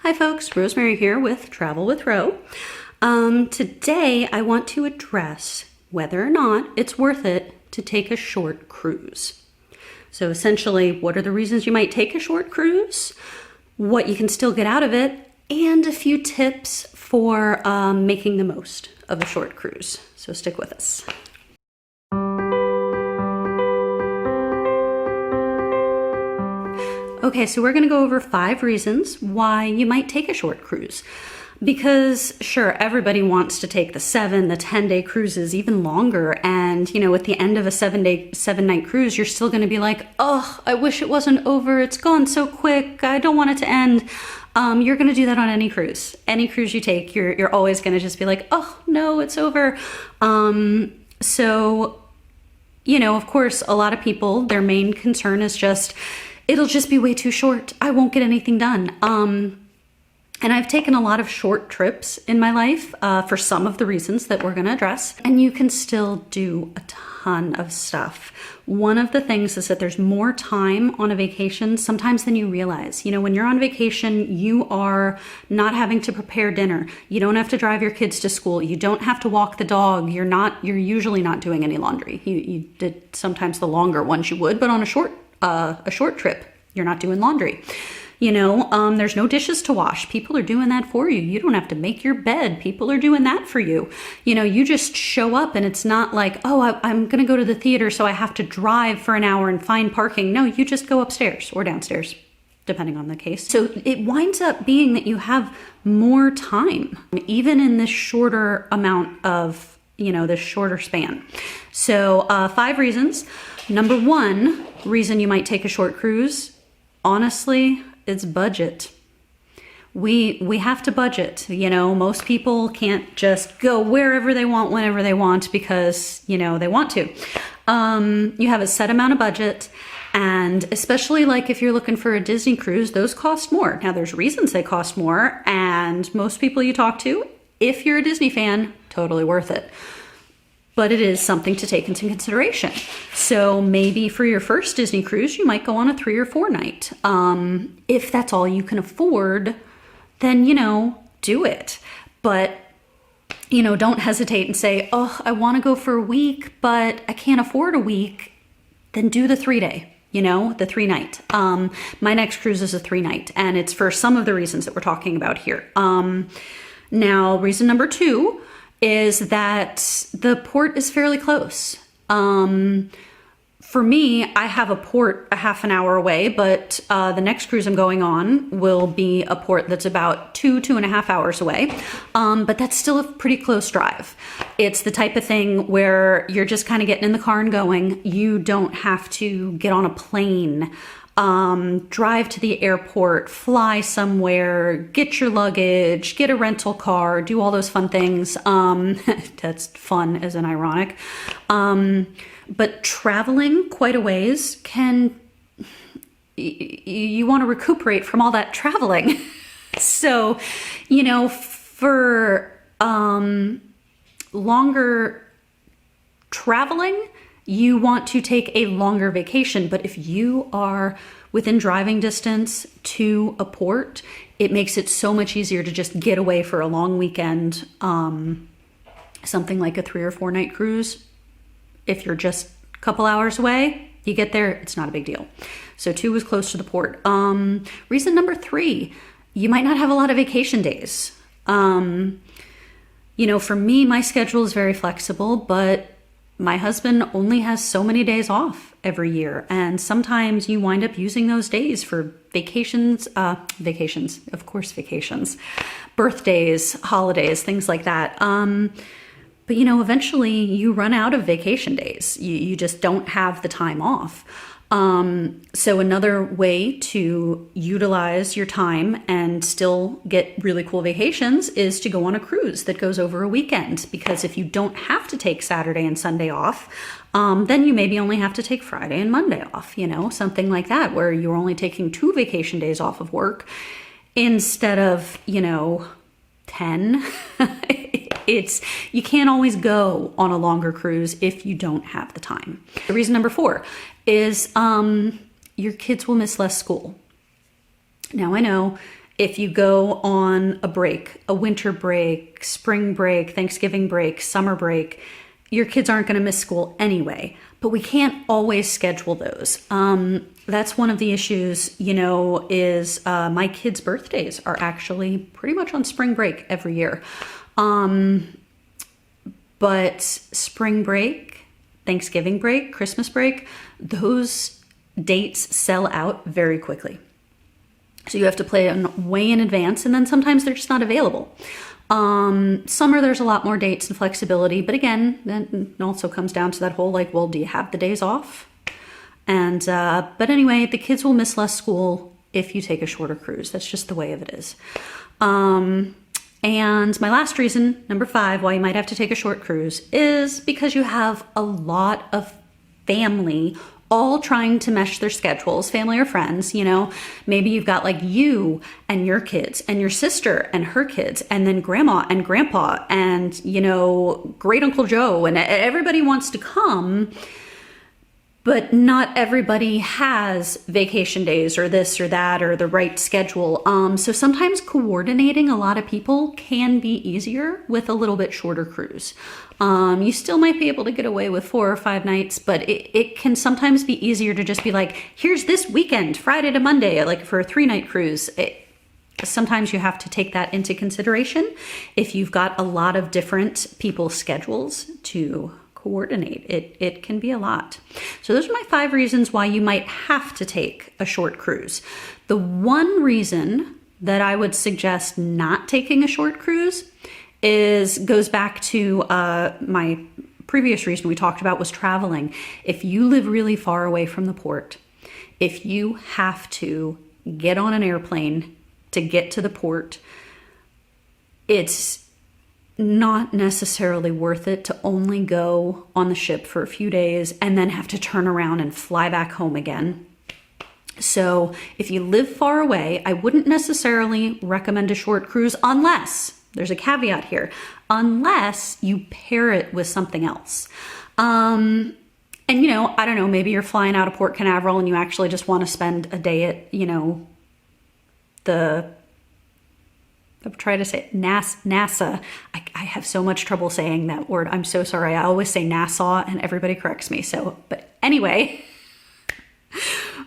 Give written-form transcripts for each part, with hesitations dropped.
Hi folks, Rosemary here with Travel with Ro. Today I want to address whether or not it's worth it to take a short cruise. So essentially, what are the reasons you might take a short cruise, what you can still get out of it, and a few tips for making the most of a short cruise. So stick with us. Okay, so we're gonna go over 5 reasons why you might take a short cruise. Because sure, everybody wants to take the 7, the 10-day cruises, even longer. And you know, at the end of a 7-night cruise, you're still gonna be like, oh, I wish it wasn't over. It's gone so quick. I don't want it to end. You're gonna do that on any cruise. Any cruise you take, you're always gonna just be like, oh no, it's over. So, you know, of course, a lot of people, their main concern is just, it'll just be way too short. I won't get anything done. And I've taken a lot of short trips in my life for some of the reasons that we're gonna address, and you can still do a ton of stuff. One of the things is that there's more time on a vacation sometimes than you realize. You know, when you're on vacation, you are not having to prepare dinner. You don't have to drive your kids to school. You don't have to walk the dog. You're usually not doing any laundry. You did sometimes the longer ones you would, but on a short trip, you're not doing laundry. You know, there's no dishes to wash. People are doing that for you. You don't have to make your bed. People are doing that for you. You know, you just show up and it's not like, oh, I'm going to go to the theater, so I have to drive for an hour and find parking. No, you just go upstairs or downstairs, depending on the case. So it winds up being that you have more time, even in this shorter amount of, you know, this shorter span. So 5 reasons. Number 1 reason you might take a short cruise, honestly, it's budget. We have to budget. You know, most people can't just go wherever they want, whenever they want, because, you know, they want to. You have a set amount of budget, and especially like if you're looking for a Disney cruise, those cost more. Now there's reasons they cost more, and most people you talk to, if you're a Disney fan, totally worth it. But it is something to take into consideration. So maybe for your first Disney cruise, you might go on a 3 or 4 night. If that's all you can afford, then, you know, do it. But, you know, don't hesitate and say, oh, I want to go for a week, but I can't afford a week. Then do the 3-day, you know, the 3-night. My next cruise is a 3-night, and it's for some of the reasons that we're talking about here. Now, reason number 2 is that the port is fairly close. For me, I have a port a half an hour away, but the next cruise I'm going on will be a port that's about 2.5 hours away. But that's still a pretty close drive. It's the type of thing where you're just kind of getting in the car and going. You don't have to get on a plane, drive to the airport, fly somewhere, get your luggage, get a rental car, do all those fun things. That's fun as in ironic. But traveling quite a ways you want to recuperate from all that traveling. So, you know, for longer traveling, you want to take a longer vacation. But if you are within driving distance to a port, it makes it so much easier to just get away for a long weekend. Something like a 3 or 4 night cruise. If you're just a couple hours away, you get there, it's not a big deal. So 2 was close to the port. Reason number 3, you might not have a lot of vacation days. You know, for me, my schedule is very flexible, but my husband only has so many days off every year, and sometimes you wind up using those days for vacations, of course, birthdays, holidays, things like that. But you know, eventually you run out of vacation days. You just don't have the time off. So another way to utilize your time and still get really cool vacations is to go on a cruise that goes over a weekend. Because if you don't have to take Saturday and Sunday off, then you maybe only have to take Friday and Monday off, you know, something like that, where you're only taking 2 vacation days off of work instead of, you know, 10. You can't always go on a longer cruise if you don't have the time. Reason number 4 is your kids will miss less school. Now I know If you go on a break, a winter break, spring break, Thanksgiving break, summer break, your kids aren't going to miss school anyway, but we can't always schedule those. That's one of the issues, is my kids' birthdays are actually pretty much on spring break every year. But spring break, Thanksgiving break, Christmas break, those dates sell out very quickly. So you have to plan way in advance, and then sometimes they're just not available. Summer, there's a lot more dates and flexibility, but again, that also comes down to that whole well, do you have the days off? And, but anyway, the kids will miss less school if you take a shorter cruise. That's just the way of it is. And my last reason, number 5, why you might have to take a short cruise is because you have a lot of family all trying to mesh their schedules, family or friends, maybe you've got you and your kids and your sister and her kids, and then grandma and grandpa and, great Uncle Joe, and everybody wants to come, but not everybody has vacation days or this or that or the right schedule. So sometimes coordinating a lot of people can be easier with a little bit shorter cruise. You still might be able to get away with 4 or 5 nights, but it can sometimes be easier to just be here's this weekend, Friday to Monday, for a 3-night cruise. Sometimes you have to take that into consideration if you've got a lot of different people's schedules to coordinate. It can be a lot. So those are my 5 reasons why you might have to take a short cruise. The one reason that I would suggest not taking a short cruise goes back to my previous reason we talked about was traveling. If you live really far away from the port, if you have to get on an airplane to get to the port, it's not necessarily worth it to only go on the ship for a few days and then have to turn around and fly back home again. So if you live far away, I wouldn't necessarily recommend a short cruise unless, there's a caveat here, unless you pair it with something else. And I don't know, maybe you're flying out of Port Canaveral and you actually just want to spend a day at, I've tried to say NASA. I have so much trouble saying that word. I'm so sorry. I always say Nassau and everybody corrects me. But anyway,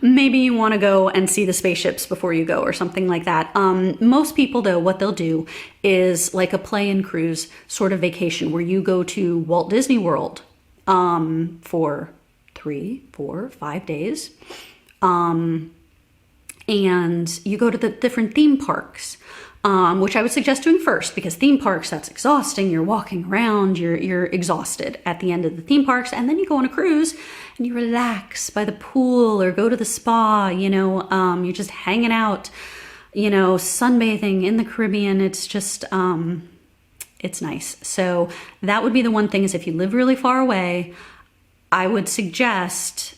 maybe you want to go and see the spaceships before you go or something like that. Most people, though, what they'll do is like a play-in cruise sort of vacation where you go to Walt Disney World for 3, 4, 5 days. And you go to the different theme parks. Which I would suggest doing first, because theme parks, that's exhausting. You're walking around, you're exhausted at the end of the theme parks, and then you go on a cruise and you relax by the pool or go to the spa, you're just hanging out, sunbathing in the Caribbean. It's just, it's nice. So that would be the one thing, is if you live really far away, I would suggest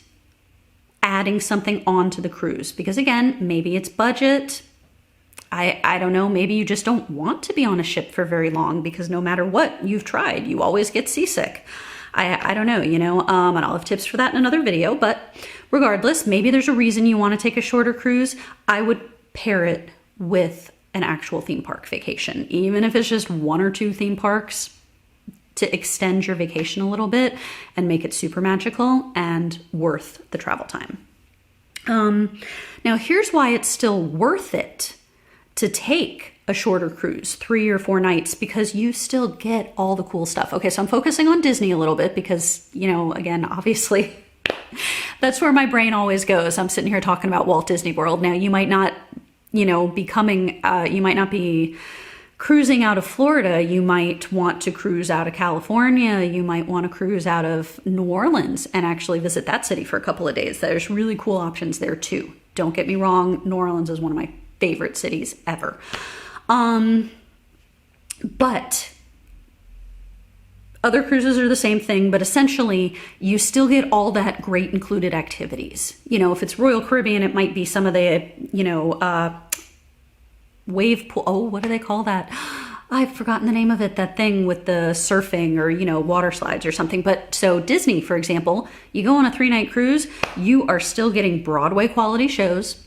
adding something onto the cruise, because again, maybe it's budget. I don't know, maybe you just don't want to be on a ship for very long, because no matter what you've tried, you always get seasick. I don't know, and I'll have tips for that in another video, but regardless, maybe there's a reason you want to take a shorter cruise. I would pair it with an actual theme park vacation, even if it's just 1 or 2 theme parks, to extend your vacation a little bit and make it super magical and worth the travel time. Now here's why it's still worth it to take a shorter cruise, 3 or 4 nights, because you still get all the cool stuff. Okay, so I'm focusing on Disney a little bit because, again, obviously that's where my brain always goes. I'm sitting here talking about Walt Disney World. Now you might not, you might not be cruising out of Florida. You might want to cruise out of California. You might want to cruise out of New Orleans and actually visit that city for a couple of days. There's really cool options there too. Don't get me wrong, New Orleans is one of my favorite cities ever. But other cruises are the same thing, but essentially you still get all that great included activities. If it's Royal Caribbean, it might be some of the, wave pool. Oh, what do they call that? I've forgotten the name of it, that thing with the surfing or, water slides or something. But so Disney, for example, you go on a 3-night cruise, you are still getting Broadway quality shows.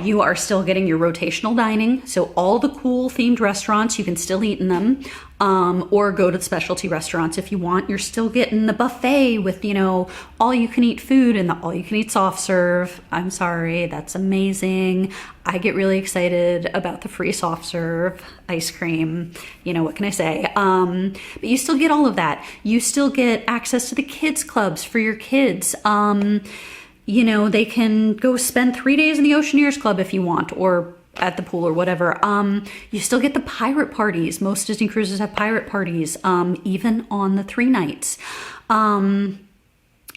You are still getting your rotational dining. So all the cool themed restaurants, you can still eat in them, or go to specialty restaurants if you want. You're still getting the buffet with, all you can eat food and the all you can eat soft serve. I'm sorry, that's amazing. I get really excited about the free soft serve ice cream. What can I say? But you still get all of that. You still get access to the kids clubs for your kids. They can go spend 3 days in the Oceaneers Club if you want, or at the pool or whatever. You still get the pirate parties. Most Disney cruises have pirate parties, even on the 3 nights.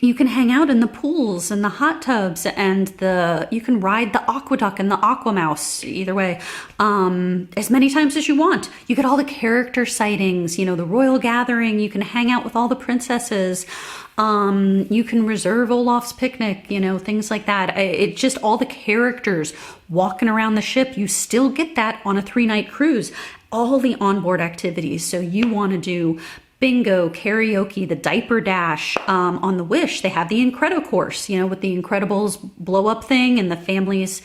You can hang out in the pools and the hot tubs, and you can ride the Aqueduct and the Aquamouse, either way, as many times as you want. You get all the character sightings, the Royal Gathering. You can hang out with all the princesses. You can reserve Olaf's Picnic, things like that. It just all the characters walking around the ship. You still get that on a 3-night cruise. All the onboard activities. So you want to do bingo, karaoke, the diaper dash. On the Wish, they have the Incredible course, with the Incredibles blow up thing and the families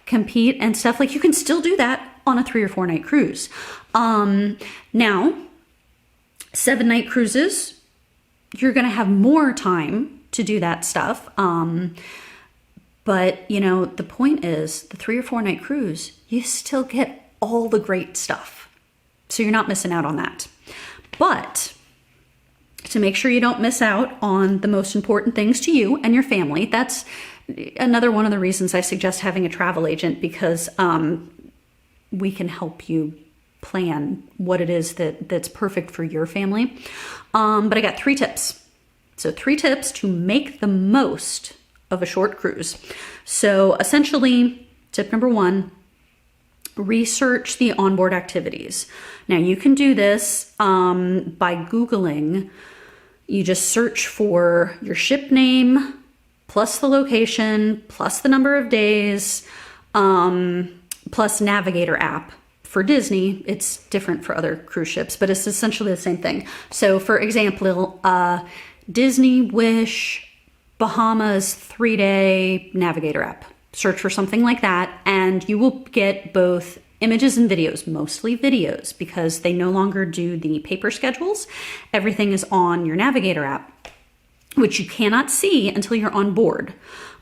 compete and stuff. Like, you can still do that on a 3 or 4 night cruise. Now, 7-night cruises, you're going to have more time to do that stuff. But the point is, the 3 or 4 night cruise, you still get all the great stuff. So you're not missing out on that. But to make sure you don't miss out on the most important things to you and your family, that's another one of the reasons I suggest having a travel agent, because we can help you plan what it is that's perfect for your family. But I got 3 tips. So 3 tips to make the most of a short cruise. So essentially, tip number 1, research the onboard activities. Now, you can do this by Googling. You just search for your ship name, plus the location, plus the number of days, plus Navigator app. For Disney, it's different for other cruise ships, but it's essentially the same thing. So for example, Disney Wish Bahamas 3-day Navigator app. Search for something like that, and you will get both images and videos, mostly videos, because they no longer do the paper schedules. Everything is on your Navigator app, which you cannot see until you're on board.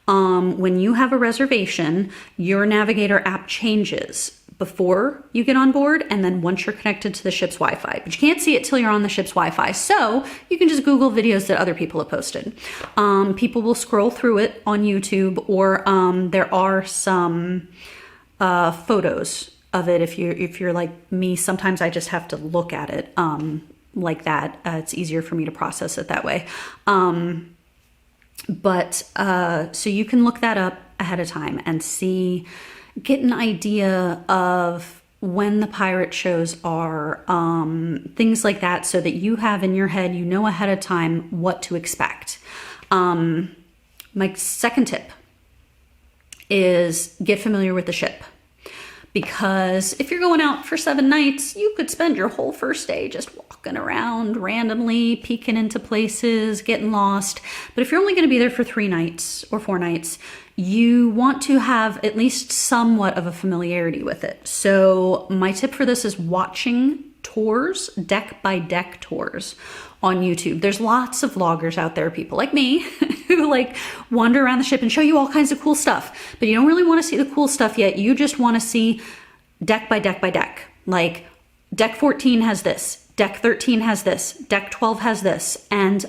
When you have a reservation, your Navigator app changes before you get on board, and then once you're connected to the ship's Wi-Fi. But you can't see it till you're on the ship's Wi-Fi, so you can just Google videos that other people have posted. People will scroll through it on YouTube, or there are some photos of it. If you're like me, sometimes I just have to look at it like that. It's easier for me to process it that way. So you can look that up ahead of time and get an idea of when the pirate shows are, things like that, so that you have in your head, ahead of time what to expect. My second tip is get familiar with the ship. Because if you're going out for 7 nights, you could spend your whole first day just walking around randomly, peeking into places, getting lost. But if you're only going to be there for 3 nights or 4 nights, you want to have at least somewhat of a familiarity with it. So my tip for this is watching tours, deck by deck tours on YouTube. There's lots of vloggers out there, people like me, who wander around the ship and show you all kinds of cool stuff. But you don't really want to see the cool stuff yet. You just want to see deck by deck by deck. Like, deck 14 has this, deck 13 has this, deck 12 has this. And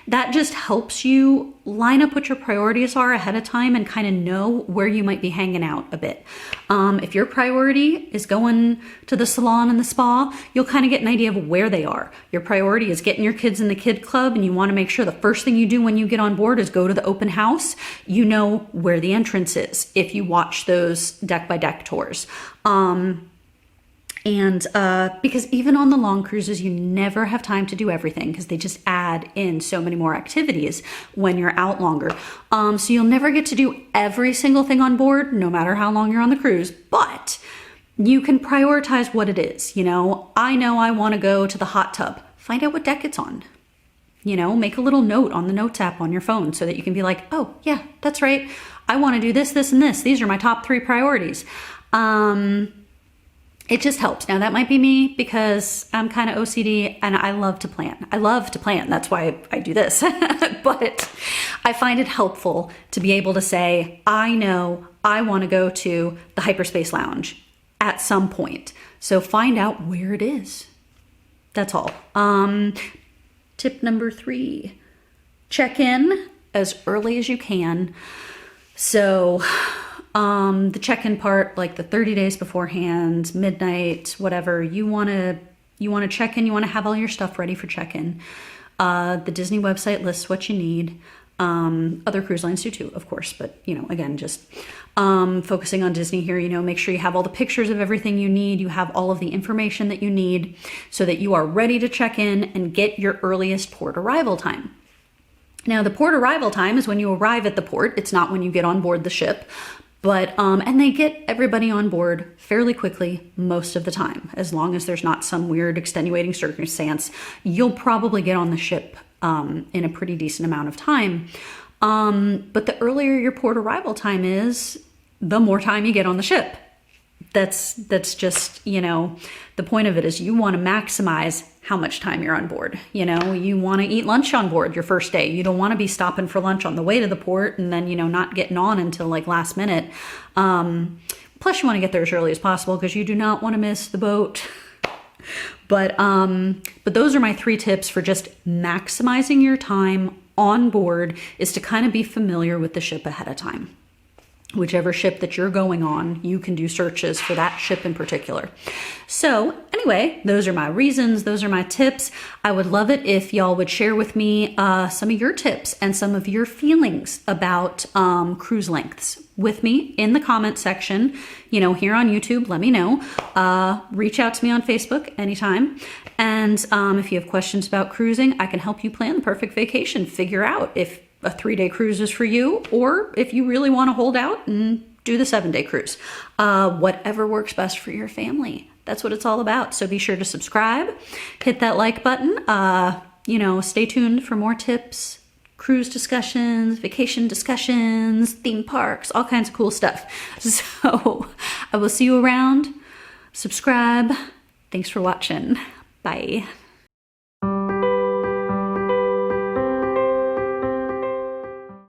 that just helps you line up what your priorities are ahead of time and kind of know where you might be hanging out a bit. If your priority is going to the salon and the spa, you'll kind of get an idea of where they are. Your priority is getting your kids in the kid club, and you want to make sure the first thing you do when you get on board is go to the open house. You know where the entrance is if you watch those deck by deck tours. Because even on the long cruises, you never have time to do everything, because they just add in so many more activities when you're out longer. So you'll never get to do every single thing on board, no matter how long you're on the cruise, but you can prioritize what it is. I know I want to go to the hot tub. Find out what deck it's on. Make a little note on the notes app on your phone so that you can be like, oh yeah, that's right. I want to do this, this, and this. These are my top 3 priorities. It just helps. Now that might be me because I'm kind of OCD and I love to plan. I love to plan. That's why I do this. But I find it helpful to be able to say, I know I want to go to the Hyperspace Lounge at some point. So find out where it is. That's all. Tip number 3, check in as early as you can. So the check-in part, like the 30 days beforehand, midnight, whatever, you want to check in, you want to have all your stuff ready for check-in. The Disney website lists what you need. Other cruise lines do too, of course, but again, just focusing on Disney here, make sure you have all the pictures of everything you need. You have all of the information that you need so that you are ready to check in and get your earliest port arrival time. Now, the port arrival time is when you arrive at the port. It's not when you get on board the ship, but, and they get everybody on board fairly quickly most of the time. As long as there's not some weird extenuating circumstance, you'll probably get on the ship in a pretty decent amount of time. But the earlier your port arrival time is, the more time you get on the ship. That's just, the point of it is you want to maximize how much time you're on board. You want to eat lunch on board your first day. You don't want to be stopping for lunch on the way to the port and then, not getting on until like last minute. Plus you want to get there as early as possible because you do not want to miss the boat. But those are my 3 tips for just maximizing your time on board, is to kind of be familiar with the ship ahead of time. Whichever ship that you're going on, you can do searches for that ship in particular. So anyway, those are my reasons. Those are my tips. I would love it if y'all would share with me some of your tips and some of your feelings about cruise lengths with me in the comment section, here on YouTube. Let me know. Reach out to me on Facebook anytime. And if you have questions about cruising, I can help you plan the perfect vacation. Figure out if a 3-day cruise is for you, or if you really want to hold out and do the 7-day cruise. Whatever works best for your family. That's what it's all about. So be sure to subscribe, hit that like button, stay tuned for more tips, cruise discussions, vacation discussions, theme parks, all kinds of cool stuff. So I will see you around. Subscribe. Thanks for watching. Bye.